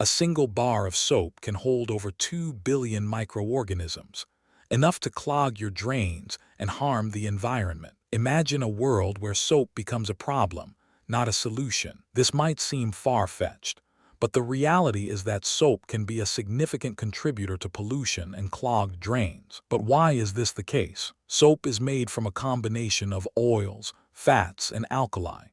A single bar of soap can hold over 2 billion microorganisms, enough to clog your drains and harm the environment. Imagine a world where soap becomes a problem, not a solution. This might seem far-fetched, but the reality is that soap can be a significant contributor to pollution and clogged drains. But why is this the case? Soap is made from a combination of oils, fats, and alkali,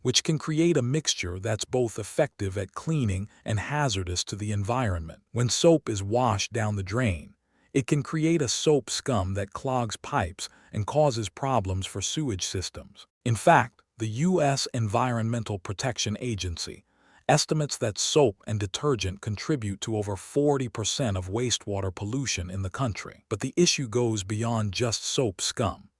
which can create a mixture that's both effective at cleaning and hazardous to the environment. When soap is washed down the drain, it can create a soap scum that clogs pipes and causes problems for sewage systems. In fact, the U.S. Environmental Protection Agency estimates that soap and detergent contribute to over 40% of wastewater pollution in the country. But the issue goes beyond just soap scum.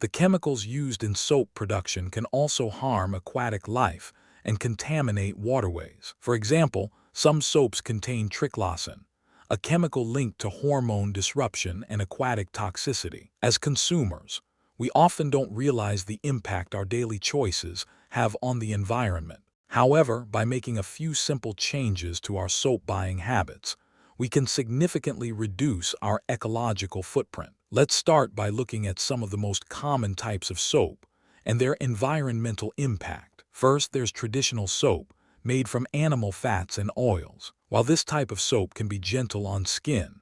The chemicals used in soap production can also harm aquatic life and contaminate waterways. For example, some soaps contain triclosan, a chemical linked to hormone disruption and aquatic toxicity. As consumers, we often don't realize the impact our daily choices have on the environment. However, by making a few simple changes to our soap buying habits, we can significantly reduce our ecological footprint. Let's start by looking at some of the most common types of soap and their environmental impact. First, there's traditional soap, made from animal fats and oils. While this type of soap can be gentle on skin,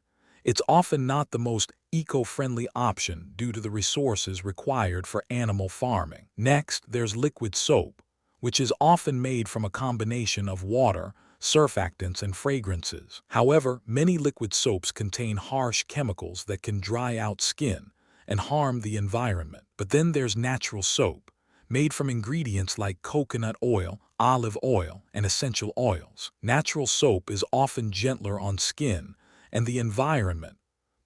it's often not the most eco-friendly option due to the resources required for animal farming. Next, there's liquid soap, which is often made from a combination of water, surfactants, and fragrances. However, many liquid soaps contain harsh chemicals that can dry out skin and harm the environment. But then there's natural soap, made from ingredients like coconut oil, olive oil, and essential oils. Natural soap is often gentler on skin and the environment,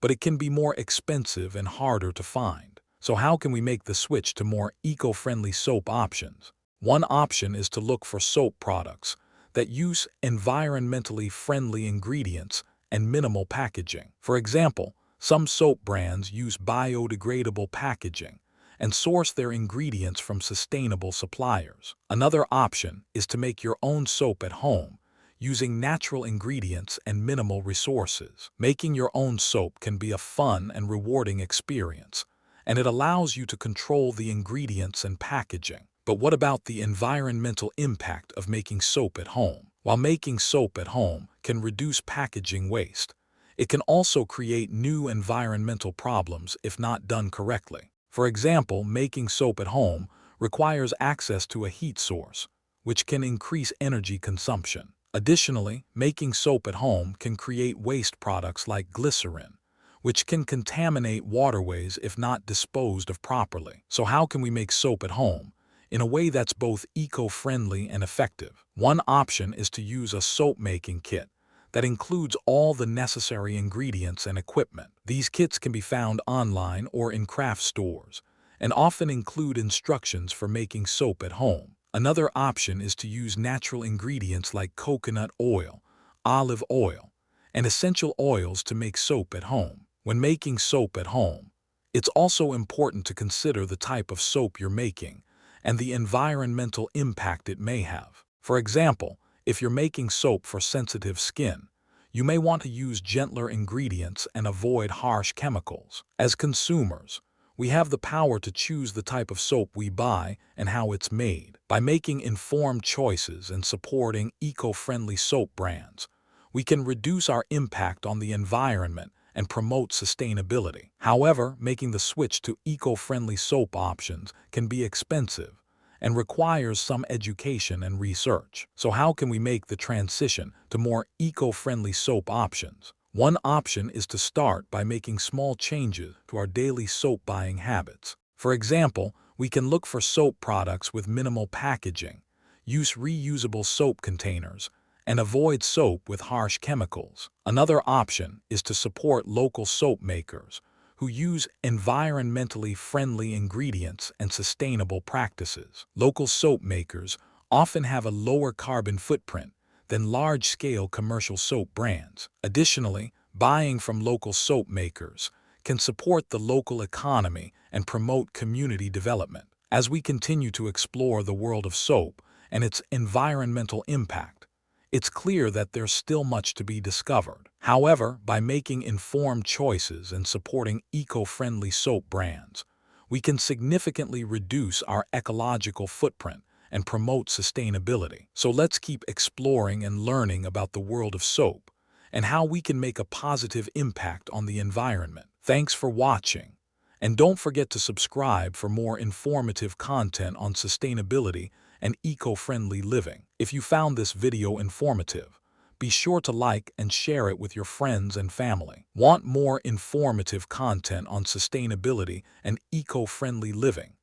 but it can be more expensive and harder to find. So how can we make the switch to more eco-friendly soap options? One option is to look for soap products that use environmentally friendly ingredients and minimal packaging. For example, some soap brands use biodegradable packaging and source their ingredients from sustainable suppliers. Another option is to make your own soap at home, using natural ingredients and minimal resources. Making your own soap can be a fun and rewarding experience, and it allows you to control the ingredients and packaging. But what about the environmental impact of making soap at home? While making soap at home can reduce packaging waste, it can also create new environmental problems if not done correctly. For example, making soap at home requires access to a heat source, which can increase energy consumption. Additionally, making soap at home can create waste products like glycerin, which can contaminate waterways if not disposed of properly. So how can we make soap at home in a way that's both eco-friendly and effective? One option is to use a soap-making kit that includes all the necessary ingredients and equipment. These kits can be found online or in craft stores, and often include instructions for making soap at home. Another option is to use natural ingredients like coconut oil, olive oil, and essential oils to make soap at home. When making soap at home, it's also important to consider the type of soap you're making and the environmental impact it may have. For example, if you're making soap for sensitive skin, you may want to use gentler ingredients and avoid harsh chemicals. As consumers, we have the power to choose the type of soap we buy and how it's made. By making informed choices and supporting eco-friendly soap brands, we can reduce our impact on the environment and promote sustainability. However, making the switch to eco-friendly soap options can be expensive and requires some education and research. So how can we make the transition to more eco-friendly soap options? One option is to start by making small changes to our daily soap buying habits. For example, we can look for soap products with minimal packaging, use reusable soap containers, and avoid soap with harsh chemicals. Another option is to support local soap makers who use environmentally friendly ingredients and sustainable practices. Local soap makers often have a lower carbon footprint than large-scale commercial soap brands. Additionally, buying from local soap makers can support the local economy and promote community development. As we continue to explore the world of soap and its environmental impact, it's clear that there's still much to be discovered. However, by making informed choices and supporting eco-friendly soap brands, we can significantly reduce our ecological footprint and promote sustainability. So let's keep exploring and learning about the world of soap and how we can make a positive impact on the environment. Thanks for watching, and don't forget to subscribe for more informative content on sustainability and eco-friendly living. If you found this video informative, be sure to like and share it with your friends and family. Want more informative content on sustainability and eco-friendly living?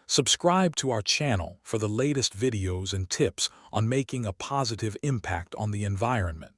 Subscribe to our channel for the latest videos and tips on making a positive impact on the environment.